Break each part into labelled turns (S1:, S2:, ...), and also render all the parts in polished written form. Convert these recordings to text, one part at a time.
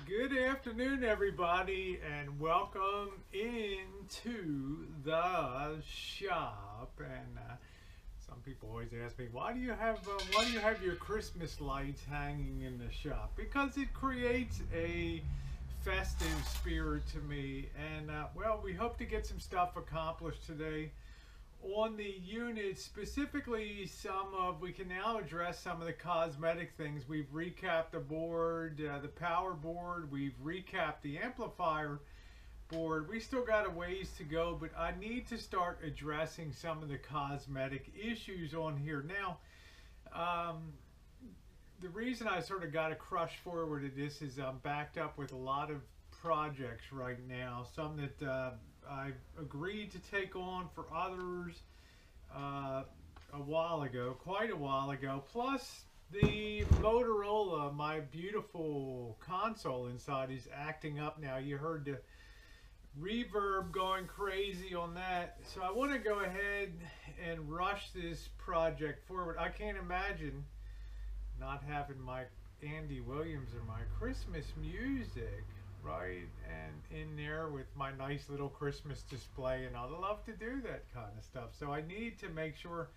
S1: Good afternoon, everybody, and welcome into the shop. And some people always ask me, why do you have your Christmas lights hanging in the shop? Because it creates a festive spirit to me. And well, we hope to get some stuff accomplished today on the unit. Specifically, we can now address some of the cosmetic things. We've recapped the board, the power board. We've recapped the amplifier board. We still got a ways to go, but I need to start addressing some of the cosmetic issues on here. Now, the reason I sort of got a crush forward to this is I'm backed up with a lot of projects right now. Some that I've agreed to take on for others quite a while ago. Plus, the Motorola, my beautiful console inside, is acting up now. You heard the reverb going crazy on that. So I want to go ahead and rush this project forward. I can't imagine not having my Andy Williams or my Christmas music right and in there with my nice little Christmas display, and I'd love to do that kind of stuff. So I need to make sure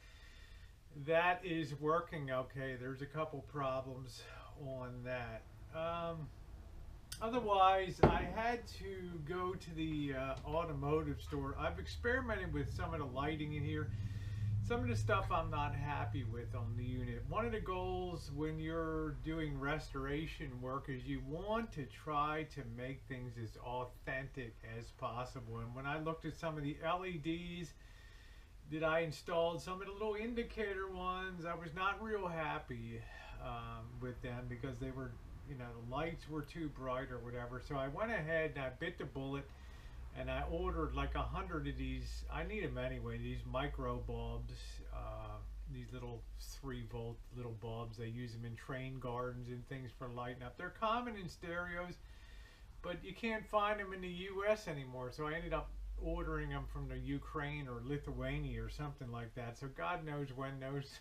S1: that is working okay. There's a couple problems on that. Otherwise, I had to go to the automotive store. I've experimented with some of the lighting in here. Some of the stuff I'm not happy with on the unit. One of the goals when you're doing restoration work is you want to try to make things as authentic as possible. And when I looked at some of the LEDs that I installed, some of the little indicator ones, I was not real happy with them because they were, the lights were too bright or whatever. So I went ahead and I bit the bullet, and I ordered like 100 of these. I need them anyway, these micro bulbs, these little 3-volt little bulbs. They use them in train gardens and things for lighting up. They're common in stereos, but you can't find them in the US anymore. So I ended up ordering them from the Ukraine or Lithuania or something like that. So God knows when those,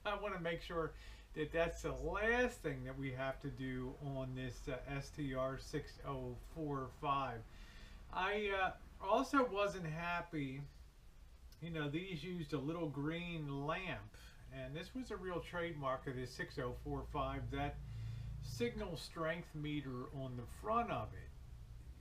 S1: I want to make sure that that's the last thing that we have to do on this STR 6045. I also wasn't happy, these used a little green lamp, and this was a real trademark of this 6045. That signal strength meter on the front of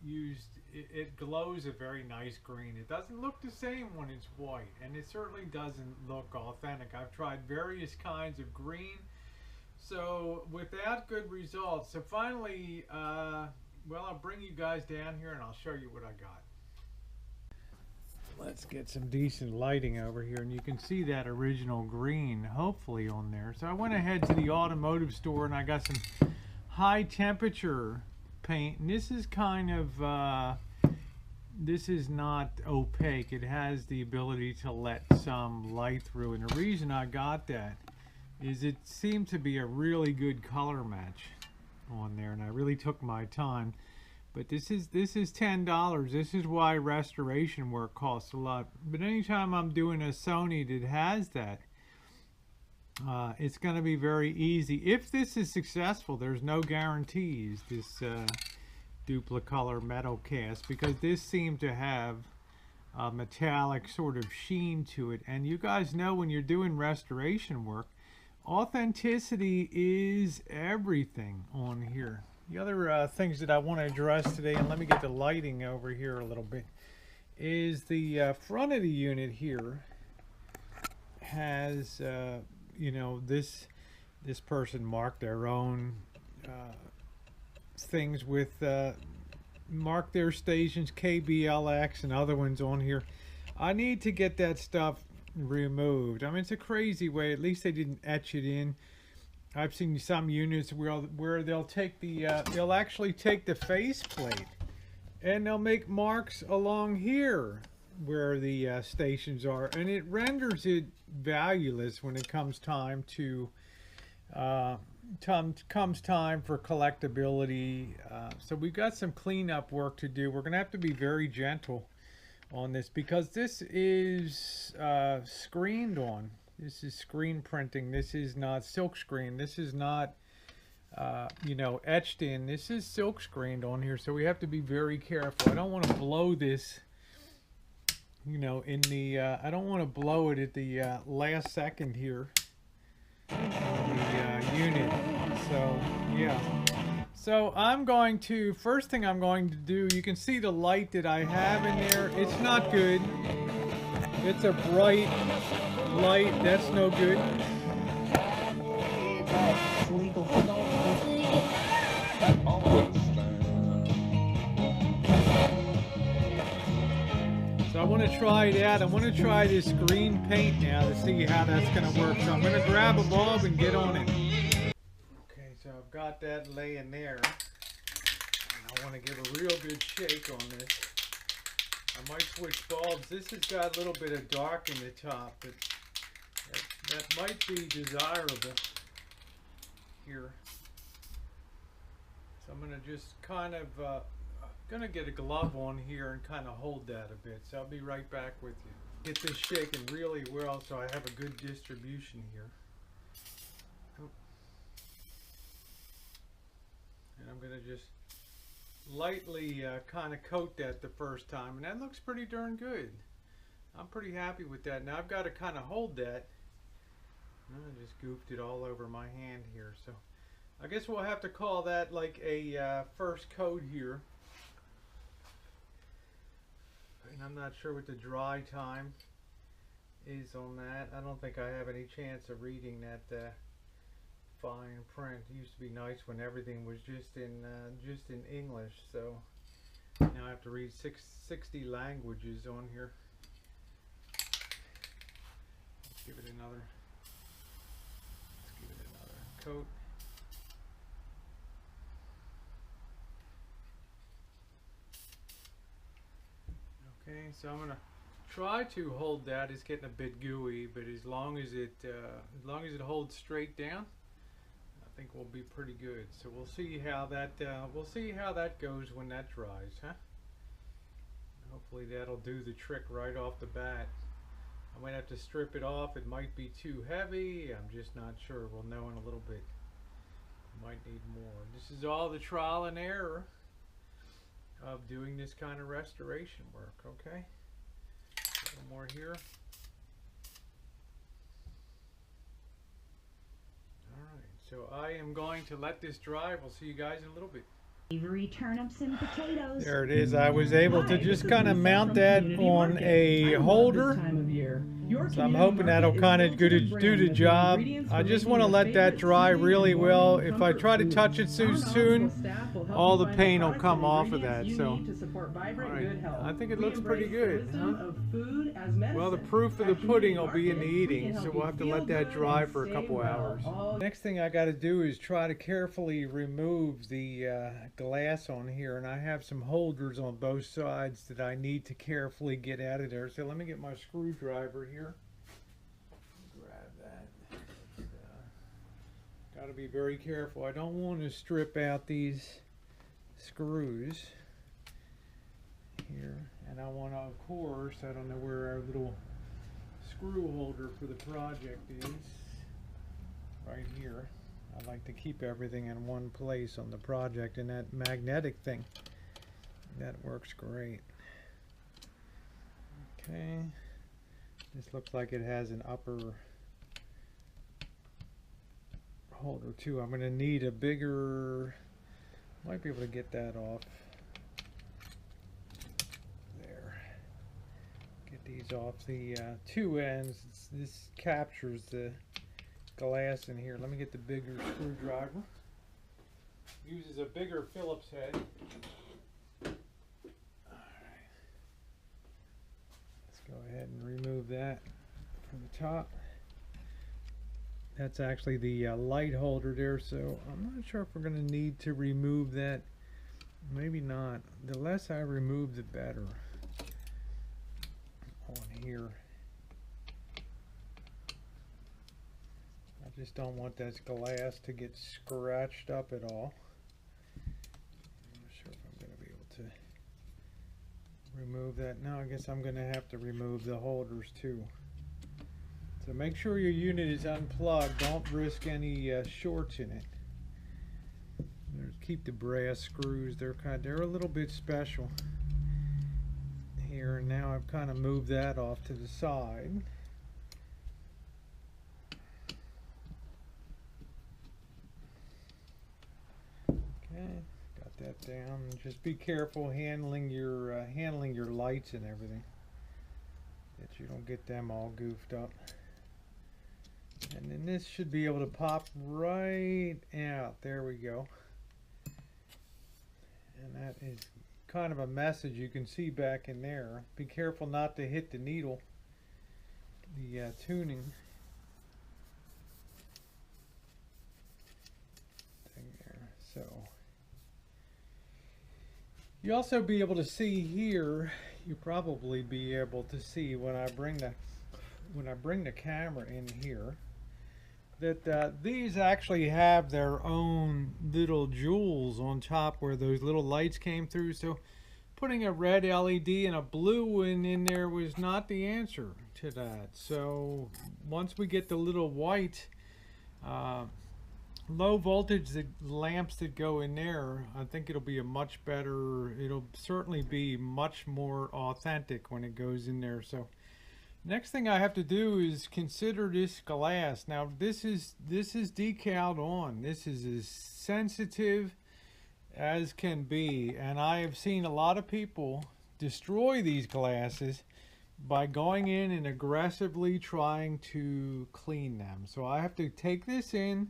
S1: it glows a very nice green. It doesn't look the same when it's white, and it certainly doesn't look authentic. I've tried various kinds of green, so without good results. So finally, well, I'll bring you guys down here and I'll show you what I got. Let's get some decent lighting over here, and you can see that original green hopefully on there. So I went ahead to the automotive store and I got some high temperature paint, and this is kind of this is not opaque. It has the ability to let some light through, and the reason I got that is it seemed to be a really good color match on there, and I really took my time. But this is $10. This is why restoration work costs a lot. But anytime I'm doing a Sony that has that, it's going to be very easy. If this is successful, there's no guarantees, this Duplicolor metal cast, because this seemed to have a metallic sort of sheen to it. And you guys know when you're doing restoration work, authenticity is everything on here. The other things that I want to address today, and let me get the lighting over here a little bit, is the front of the unit here has, this person marked their own things with, marked their stations, KBLX and other ones on here. I need to get that stuff removed. I mean, it's a crazy way. At least they didn't etch it in. I've seen some units where they'll take the they'll actually take the faceplate and they'll make marks along here where the stations are, and it renders it valueless when it comes time to comes time for collectability. So we've got some cleanup work to do. We're gonna have to be very gentle on this because this is screened on. This is screen printing. This is not silk screen. This is not you know, etched in. This is silk screened on here, so we have to be very careful. I don't want to blow this, you know, in the, I don't want to blow it at the last second here on the unit. So, yeah. So I'm going to, first thing I'm going to do, you can see the light that I have in there. It's not good. It's a bright light. That's no good. So I want to try that. I want to try this green paint now to see how that's going to work. So I'm going to grab a bulb and get on it. Okay, so I've got that laying there. And I want to give a real good shake on this. I might switch bulbs. This has got a little bit of dark in the top, but that might be desirable here. So I'm going to just kind of, going to get a glove on here and kind of hold that a bit. So I'll be right back with you. Get this shaking really well so I have a good distribution here. And I'm going to just lightly kind of coat that the first time, and that looks pretty darn good. I'm pretty happy with that. Now I've got to kind of hold that. I just goofed it all over my hand here, so I guess we'll have to call that like a first coat here. And I'm not sure what the dry time is on that. I don't think I have any chance of reading that fine print. It used to be nice when everything was just in English, so now I have to read 60 languages on here. Let's give it another coat. Okay, so I'm gonna try to hold that. It's getting a bit gooey, but as long as it holds straight down, I think we'll be pretty good. So we'll see how that goes when that dries, huh? Hopefully that'll do the trick right off the bat. I might have to strip it off. It might be too heavy. I'm just not sure. We'll know in a little bit. Might need more. This is all the trial and error of doing this kind of restoration work. Okay, a little more here. So I am going to let this dry. We'll see you guys in a little bit.
S2: Turnips and potatoes.
S1: There it is. I was able to just kind of mount that on a holder. So I'm hoping that'll kind of do the job. I just want to let that dry really well. If I try to touch it too soon, all the paint will come off of that. So, alright, I think it looks pretty good, huh? Well, the proof of the pudding will be in the eating, so we'll have to let that dry for a couple hours. Next thing I got to do is try to carefully remove the glass on here, and I have some holders on both sides that I need to carefully get out of there. So let me get my screwdriver here. Grab that. Got to be very careful. I don't want to strip out these screws here, and I want to, of course, I don't know where our little screw holder for the project is. Right here. I like to keep everything in one place on the project, and that magnetic thing, that works great. Okay, this looks like it has an upper holder too. I'm going to need a bigger, might be able to get that off there. Get these off the two ends. This captures the glass in here. Let me get the bigger screwdriver. Uses a bigger Phillips head. Alright. Let's go ahead and remove that from the top. That's actually the light holder there, so I'm not sure if we're going to need to remove that. Maybe not. The less I remove, the better on here. Just don't want that glass to get scratched up at all. I'm not sure if I'm going to be able to remove that. No, I guess I'm going to have to remove the holders too. So make sure your unit is unplugged. Don't risk any shorts in it. keep the brass screws. They're a little bit special here. And now I've kind of moved that off to the side. Okay, got that down. Just be careful handling your lights and everything, that you don't get them all goofed up. And then this should be able to pop right out. There we go. And that is kind of a message you can see back in there. Be careful not to hit the needle, the tuning thing there. So you also be able to see here. You probably be able to see when I bring the camera in here, that these actually have their own little jewels on top where those little lights came through. So putting a red LED and a blue one in there was not the answer to that. So once we get the little white low voltage lamps that go in there, I think it'll be a much better, it'll certainly be much more authentic when it goes in there. So next thing I have to do is consider this glass. Now this is decaled on. This is as sensitive as can be, and I have seen a lot of people destroy these glasses by going in and aggressively trying to clean them. So I have to take this in.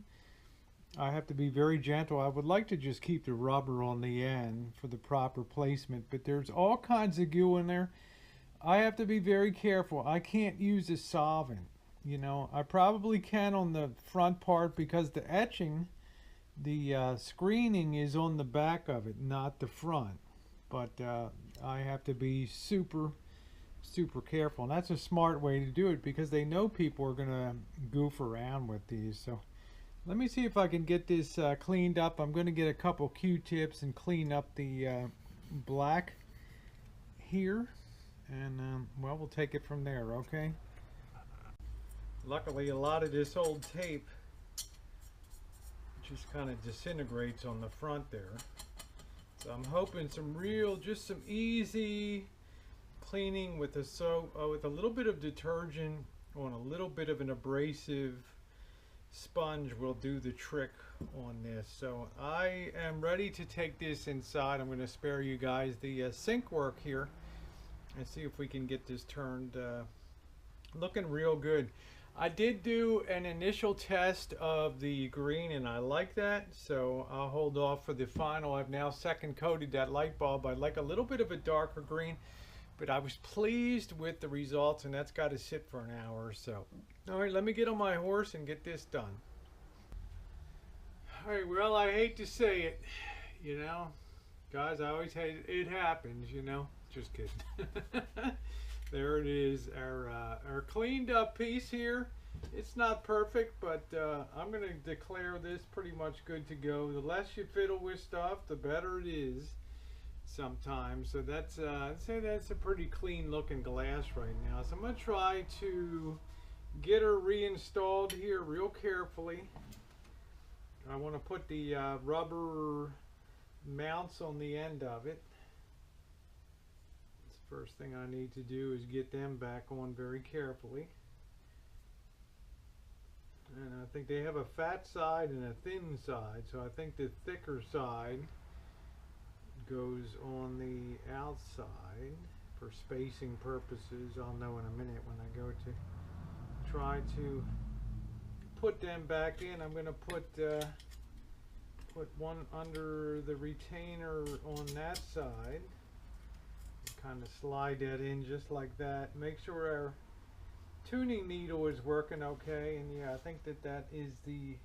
S1: I have to be very gentle. I would like to just keep the rubber on the end for the proper placement, but there's all kinds of goo in there. I have to be very careful. I can't use a solvent. You know, I probably can on the front part because the etching, the screening is on the back of it, not the front. But I have to be super careful. And that's a smart way to do it because they know people are going to goof around with these. So let me see if I can get this cleaned up. I'm going to get a couple Q-tips and clean up the black here. And well, we'll take it from there, okay? Luckily, a lot of this old tape just kind of disintegrates on the front there. So I'm hoping just some easy cleaning with a soap, with a little bit of detergent on a little bit of an abrasive sponge will do the trick on this. So I am ready to take this inside. I'm going to spare you guys the sink work here and see if we can get this turned looking real good. I did do an initial test of the green and I like that, so I'll hold off for the final. I've now second coated that light bulb. I like a little bit of a darker green, but I was pleased with the results, and that's got to sit for an hour or so. All right, let me get on my horse and get this done. All right, well, I hate to say it, you know, guys, I always hate it happens, you know. Just kidding. There it is, our cleaned up piece here. It's not perfect, but I'm going to declare this pretty much good to go. The less you fiddle with stuff, the better it is sometimes. So that's, I'd say that's a pretty clean looking glass right now. So I'm going to try to get her reinstalled here real carefully. I want to put the rubber mounts on the end of it. First thing I need to do is get them back on very carefully. And I think they have a fat side and a thin side, so I think the thicker side goes on the outside for spacing purposes. I'll know in a minute when I go to try to put them back in. I'm going to put one under the retainer on that side. Kind of slide that in just like that. Make sure our tuning needle is working okay, and yeah, I think that is the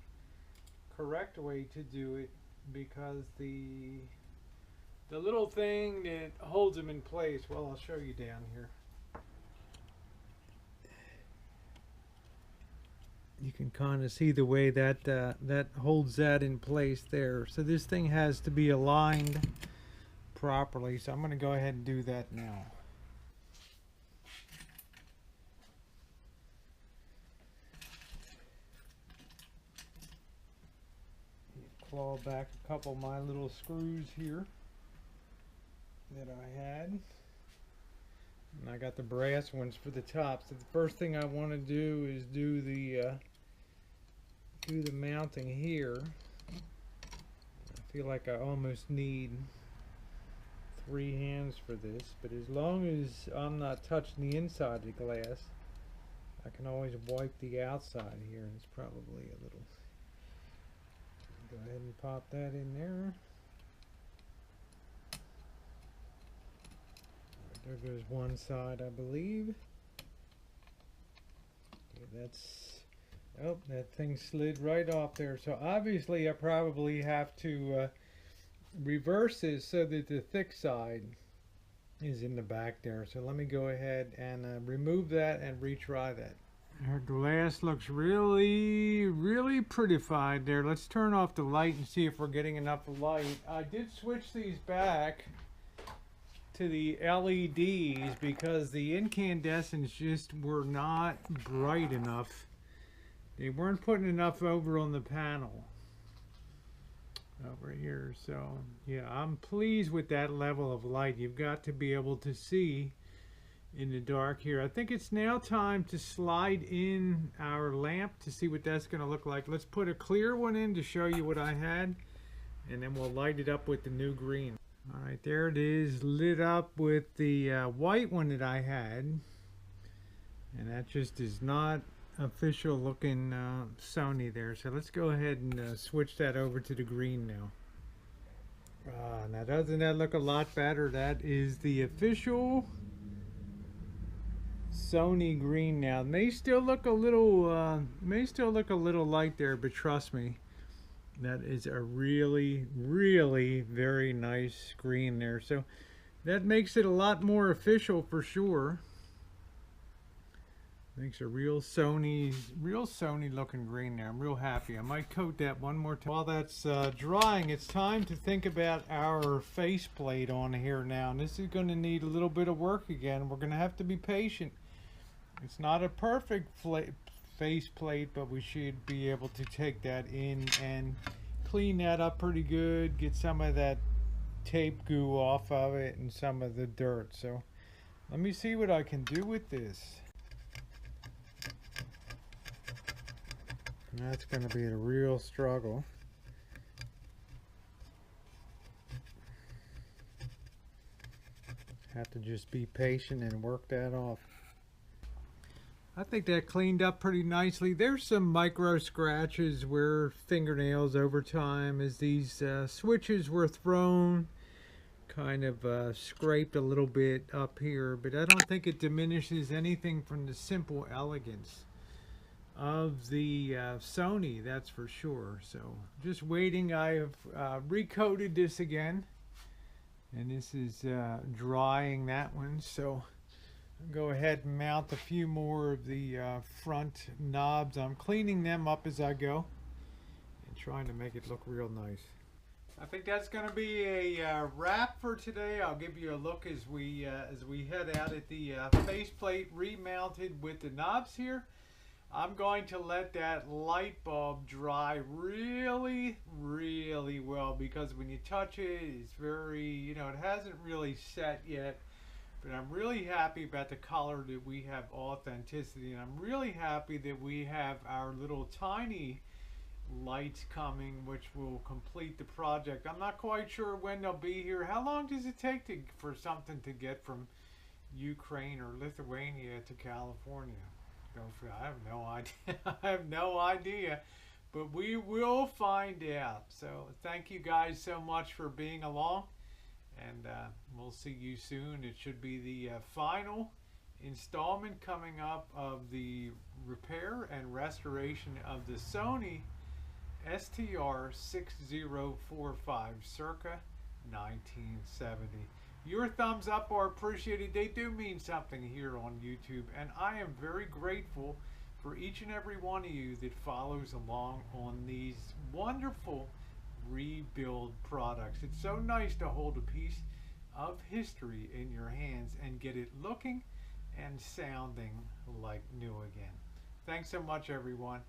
S1: correct way to do it, because the little thing that holds them in place, well, I'll show you down here. You can kind of see the way that that holds that in place there. So this thing has to be aligned properly, so I'm going to go ahead and do that now. claw back a couple of my little screws here that I had. And I got the brass ones for the top. So the first thing I want to do is do the mounting here. I feel like I almost need 3 hands for this, but as long as I'm not touching the inside of the glass, I can always wipe the outside here, and it's probably a little. Go ahead and pop that in there. There goes one side, I believe. Okay, that's, oh, that thing slid right off there. So obviously I probably have to reverse this so that the thick side is in the back there. So let me go ahead and remove that and retry that. Our glass looks really prettified there. Let's turn off the light and see if we're getting enough light. I did switch these back to the LEDs because the incandescents just were not bright enough. They weren't putting enough over on the panel over here. So yeah, I'm pleased with that level of light. You've got to be able to see in the dark here. I think it's now time to slide in our lamp to see what that's going to look like. Let's put a clear one in to show you what I had, and then we'll light it up with the new green. All right, there it is, lit up with the white one that I had, and that just is not official looking Sony there. So let's go ahead and switch that over to the green now. Now doesn't that look a lot better? That is the official Sony green now. It may still look a little light there, but trust me, that is a really very nice green there. So that makes it a lot more official for sure. Makes a real Sony looking green there. I'm real happy. I might coat that one more time. While that's drying, it's time to think about our faceplate on here now. And this is going to need a little bit of work again. We're going to have to be patient. It's not a perfect faceplate, but we should be able to take that in and clean that up pretty good. Get some of that tape goo off of it and some of the dirt. So let me see what I can do with this. And that's going to be a real struggle. Have to just be patient and work that off. I think that cleaned up pretty nicely. There's some micro scratches where fingernails over time as these switches were thrown kind of scraped a little bit up here, but I don't think it diminishes anything from the simple elegance of the Sony, that's for sure. So just waiting. I have recoated this again, and this is drying that one. So I'll go ahead and mount a few more of the front knobs. I'm cleaning them up as I go and trying to make it look real nice. I think that's going to be a wrap for today. I'll give you a look as we head out at the faceplate remounted with the knobs here. I'm going to let that light bulb dry really well, because when you touch it, it's very, it hasn't really set yet. But I'm really happy about the color, that we have authenticity, and I'm really happy that we have our little tiny lights coming, which will complete the project. I'm not quite sure when they'll be here. How long does it take for something to get from Ukraine or Lithuania to California? I have no idea. I have no idea, but we will find out. So thank you guys so much for being along, and we'll see you soon. It should be the final installment coming up of the repair and restoration of the Sony STR 6045 circa 1970. Your thumbs up are appreciated. They do mean something here on YouTube, and I am very grateful for each and every one of you that follows along on these wonderful rebuild products. It's so nice to hold a piece of history in your hands and get it looking and sounding like new again. Thanks so much, everyone.